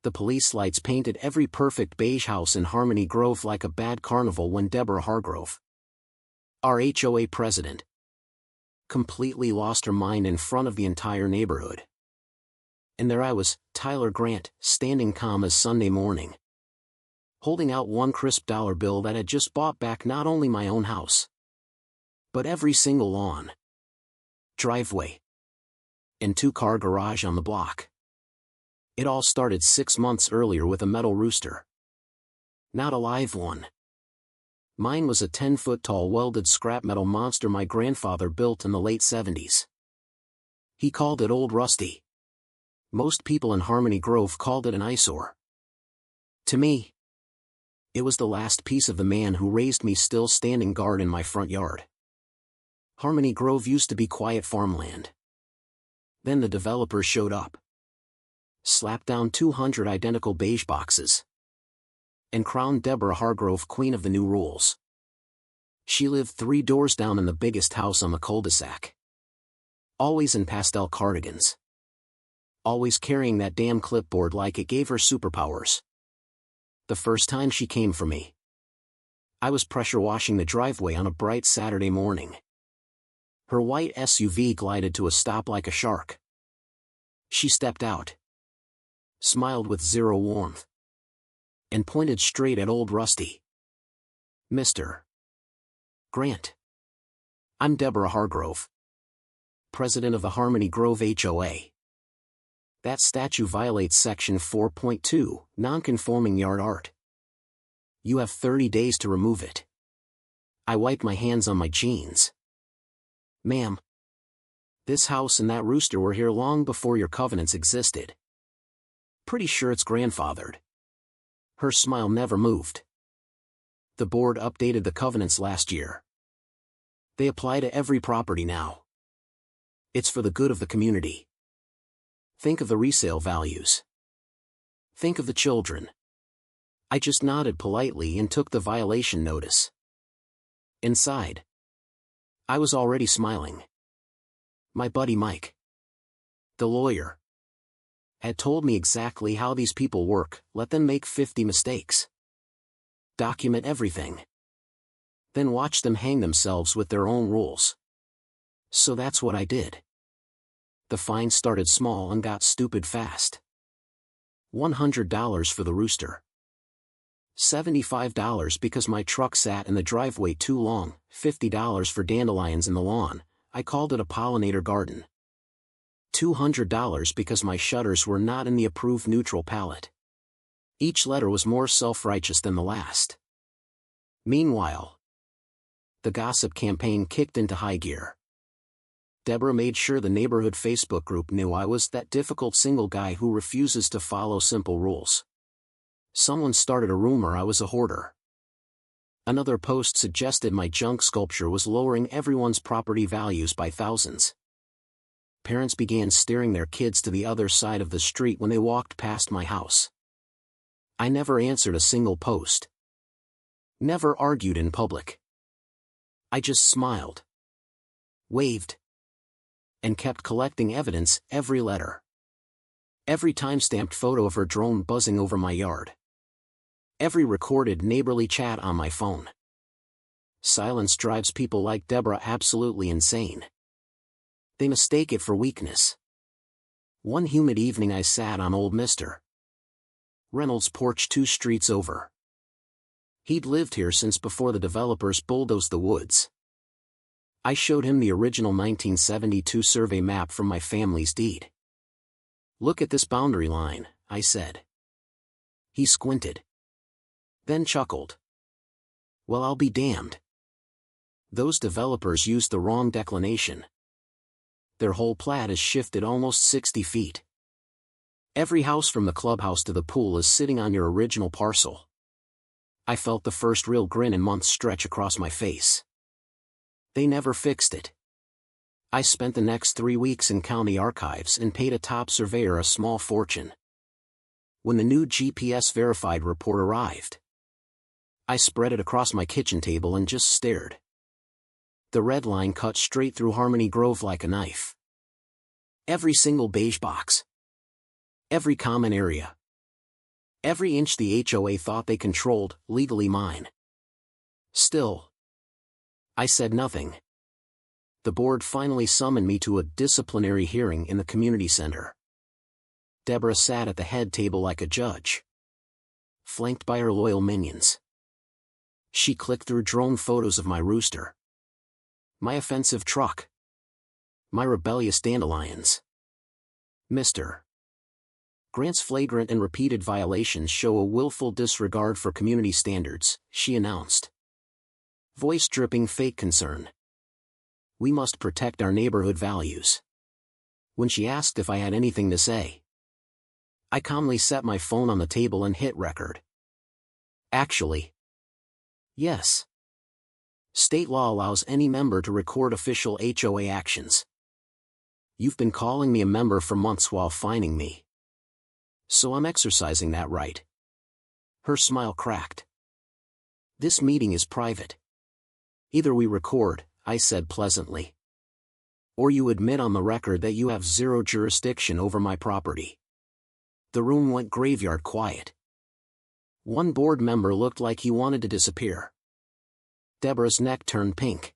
The police lights painted every perfect beige house in Harmony Grove like a bad carnival when Deborah Hargrove, our HOA president, completely lost her mind in front of the entire neighborhood. And there I was, Tyler Grant, standing calm as Sunday morning, holding out one crisp dollar bill that had just bought back not only my own house, but every single lawn, driveway, and two-car garage on the block. It all started 6 months earlier with a metal rooster. Not a live one. Mine was a 10-foot-tall welded scrap metal monster my grandfather built in the late 70s. He called it Old Rusty. Most people in Harmony Grove called it an eyesore. To me, it was the last piece of the man who raised me still standing guard in my front yard. Harmony Grove used to be quiet farmland. Then the developer showed up, slapped down 200 identical beige boxes, and crowned Deborah Hargrove queen of the new rules. She lived 3 doors down in the biggest house on the cul-de-sac. Always in pastel cardigans. Always carrying that damn clipboard like it gave her superpowers. The first time she came for me, I was pressure washing the driveway on a bright Saturday morning. Her white SUV glided to a stop like a shark. She stepped out, smiled with zero warmth, and pointed straight at Old Rusty. "Mr. Grant, I'm Deborah Hargrove, president of the Harmony Grove HOA. That statue violates Section 4.2, non-conforming yard art. You have 30 days to remove it." I wiped my hands on my jeans. "Ma'am, this house and that rooster were here long before your covenants existed. Pretty sure it's grandfathered." Her smile never moved. "The board updated the covenants last year. They apply to every property now. It's for the good of the community. Think of the resale values. Think of the children." I just nodded politely and took the violation notice. Inside, I was already smiling. My buddy Mike, the lawyer, had told me exactly how these people work. Let them make 50 mistakes. Document everything. Then watch them hang themselves with their own rules. So that's what I did. The fine started small and got stupid fast. $100 for the rooster. $75 because my truck sat in the driveway too long, $50 for dandelions in the lawn, I called it a pollinator garden. $200 because my shutters were not in the approved neutral palette. Each letter was more self-righteous than the last. Meanwhile, the gossip campaign kicked into high gear. Deborah made sure the neighborhood Facebook group knew I was that difficult single guy who refuses to follow simple rules. Someone started a rumor I was a hoarder. Another post suggested my junk sculpture was lowering everyone's property values by thousands. Parents began steering their kids to the other side of the street when they walked past my house. I never answered a single post. Never argued in public. I just smiled, waved, and kept collecting evidence, every letter, every time-stamped photo of her drone buzzing over my yard, every recorded neighborly chat on my phone. Silence drives people like Deborah absolutely insane. They mistake it for weakness. One humid evening I sat on old Mr. Reynolds' porch 2 streets over. He'd lived here since before the developers bulldozed the woods. I showed him the original 1972 survey map from my family's deed. "Look at this boundary line," I said. He squinted, then chuckled. "Well, I'll be damned. Those developers used the wrong declination. Their whole plat is shifted almost 60 feet. Every house from the clubhouse to the pool is sitting on your original parcel." I felt the first real grin in months stretch across my face. They never fixed it. I spent the next 3 weeks in county archives and paid a top surveyor a small fortune. When the new GPS-verified report arrived, I spread it across my kitchen table and just stared. The red line cut straight through Harmony Grove like a knife. Every single beige box. Every common area. Every inch the HOA thought they controlled, legally mine. Still, I said nothing. The board finally summoned me to a disciplinary hearing in the community center. Deborah sat at the head table like a judge, flanked by her loyal minions. She clicked through drone photos of my rooster, my offensive truck, my rebellious dandelions. Mr. Grant's flagrant and repeated violations show a willful disregard for community standards, she announced. Voice dripping fake concern. We must protect our neighborhood values. When she asked if I had anything to say, I calmly set my phone on the table and hit record. Actually, yes. State law allows any member to record official HOA actions. You've been calling me a member for months while fining me, so I'm exercising that right. Her smile cracked. This meeting is private. Either we record, I said pleasantly, or you admit on the record that you have zero jurisdiction over my property. The room went graveyard quiet. One board member looked like he wanted to disappear. Deborah's neck turned pink.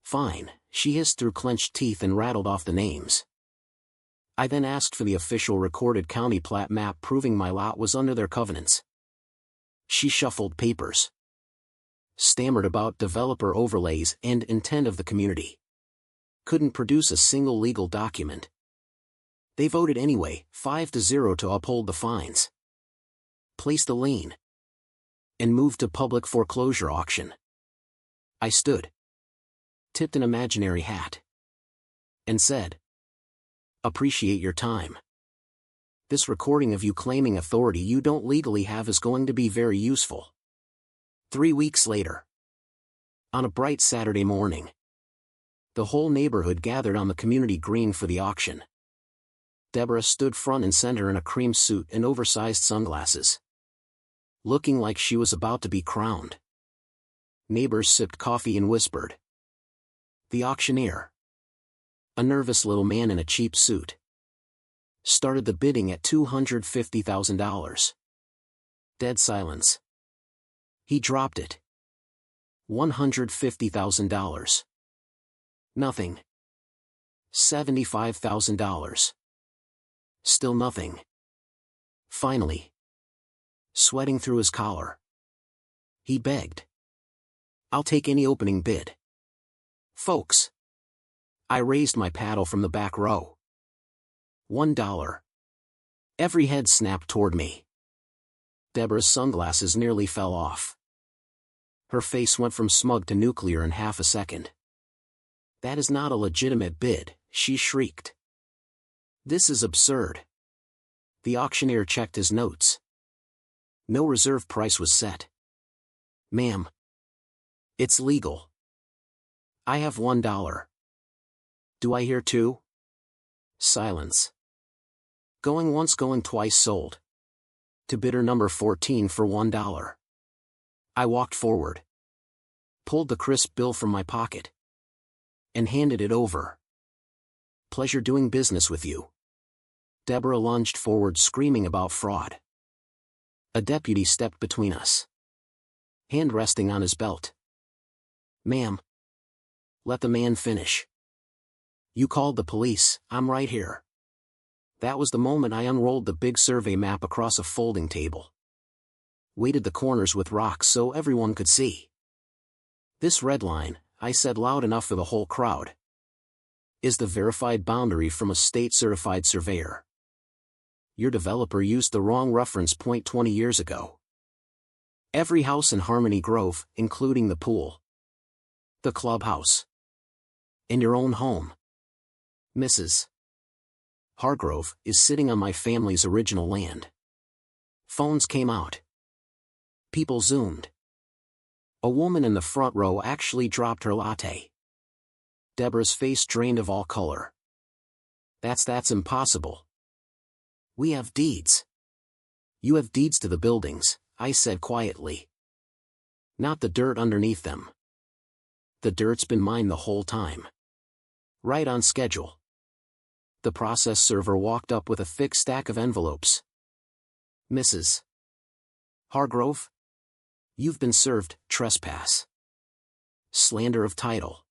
Fine, she hissed through clenched teeth and rattled off the names. I then asked for the official recorded county plat map proving my lot was under their covenants. She shuffled papers, stammered about developer overlays and intent of the community. Couldn't produce a single legal document. They voted anyway, 5-0 to uphold the fines, placed a lien, and moved to public foreclosure auction. I stood, tipped an imaginary hat, and said, appreciate your time. This recording of you claiming authority you don't legally have is going to be very useful. 3 weeks later, on a bright Saturday morning, the whole neighborhood gathered on the community green for the auction. Deborah stood front and center in a cream suit and oversized sunglasses, looking like she was about to be crowned. Neighbors sipped coffee and whispered. The auctioneer, a nervous little man in a cheap suit, started the bidding at $250,000. Dead silence. He dropped it. $150,000. Nothing. $75,000. Still nothing. Finally, sweating through his collar, he begged, I'll take any opening bid. Folks. I raised my paddle from the back row. $1. Every head snapped toward me. Deborah's sunglasses nearly fell off. Her face went from smug to nuclear in half a second. That is not a legitimate bid, she shrieked. This is absurd. The auctioneer checked his notes. No reserve price was set. Ma'am, it's legal. I have $1. Do I hear two? Silence. Going once, going twice, sold. To bidder number 14 for $1. I walked forward, pulled the crisp bill from my pocket, and handed it over. Pleasure doing business with you. Deborah lunged forward screaming about fraud. A deputy stepped between us, hand resting on his belt. Ma'am, let the man finish. You called the police, I'm right here. That was the moment I unrolled the big survey map across a folding table, weighted the corners with rocks so everyone could see. This red line, I said loud enough for the whole crowd, is the verified boundary from a state-certified surveyor. Your developer used the wrong reference point 20 years ago. Every house in Harmony Grove, including the pool, the clubhouse, and your own home, Mrs. Hargrove, is sitting on my family's original land. Phones came out. People zoomed. A woman in the front row actually dropped her latte. Deborah's face drained of all color. That's impossible. We have deeds. You have deeds to the buildings, I said quietly. Not the dirt underneath them. The dirt's been mine the whole time. Right on schedule. The process server walked up with a thick stack of envelopes. Mrs. Hargrove? You've been served trespass, slander of title,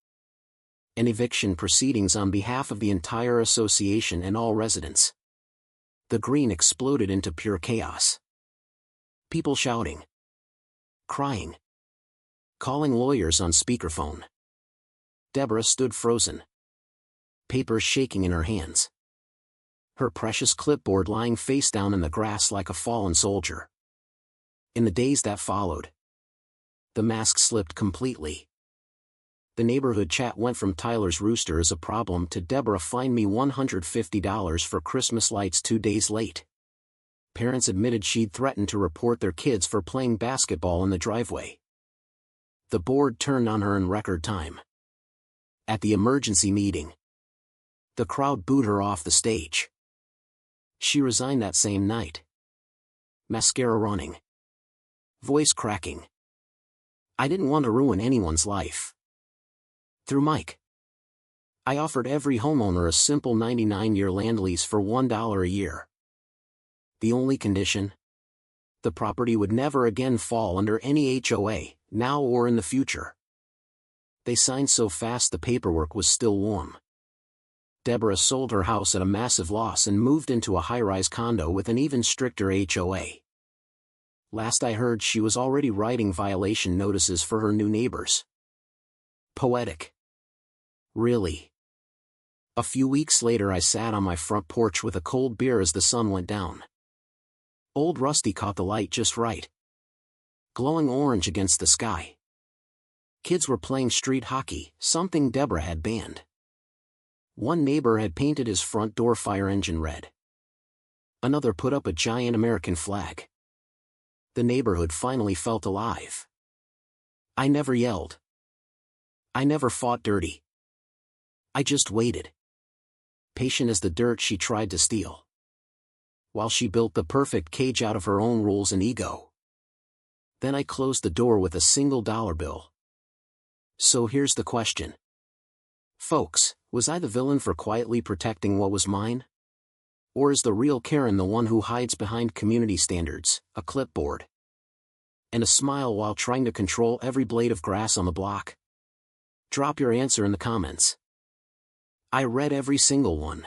and eviction proceedings on behalf of the entire association and all residents. The green exploded into pure chaos. People shouting, crying, calling lawyers on speakerphone. Deborah stood frozen, papers shaking in her hands. Her precious clipboard lying face down in the grass like a fallen soldier. In the days that followed, the mask slipped completely. The neighborhood chat went from Tyler's rooster is a problem to Deborah fined me $150 for Christmas lights 2 days late. Parents admitted she'd threatened to report their kids for playing basketball in the driveway. The board turned on her in record time. At the emergency meeting, the crowd booed her off the stage. She resigned that same night. Mascara running, voice cracking. I didn't want to ruin anyone's life. Through Mike, I offered every homeowner a simple 99-year land lease for $1 a year. The only condition? The property would never again fall under any HOA, now or in the future. They signed so fast the paperwork was still warm. Deborah sold her house at a massive loss and moved into a high-rise condo with an even stricter HOA. Last I heard, she was already writing violation notices for her new neighbors. Poetic. Really. A few weeks later I sat on my front porch with a cold beer as the sun went down. Old Rusty caught the light just right, glowing orange against the sky. Kids were playing street hockey, something Deborah had banned. One neighbor had painted his front door fire engine red. Another put up a giant American flag. The neighborhood finally felt alive. I never yelled. I never fought dirty. I just waited, patient as the dirt she tried to steal, while she built the perfect cage out of her own rules and ego. Then I closed the door with a single dollar bill. So here's the question. Folks, was I the villain for quietly protecting what was mine? Or is the real Karen the one who hides behind community standards, a clipboard, and a smile while trying to control every blade of grass on the block? Drop your answer in the comments. I read every single one.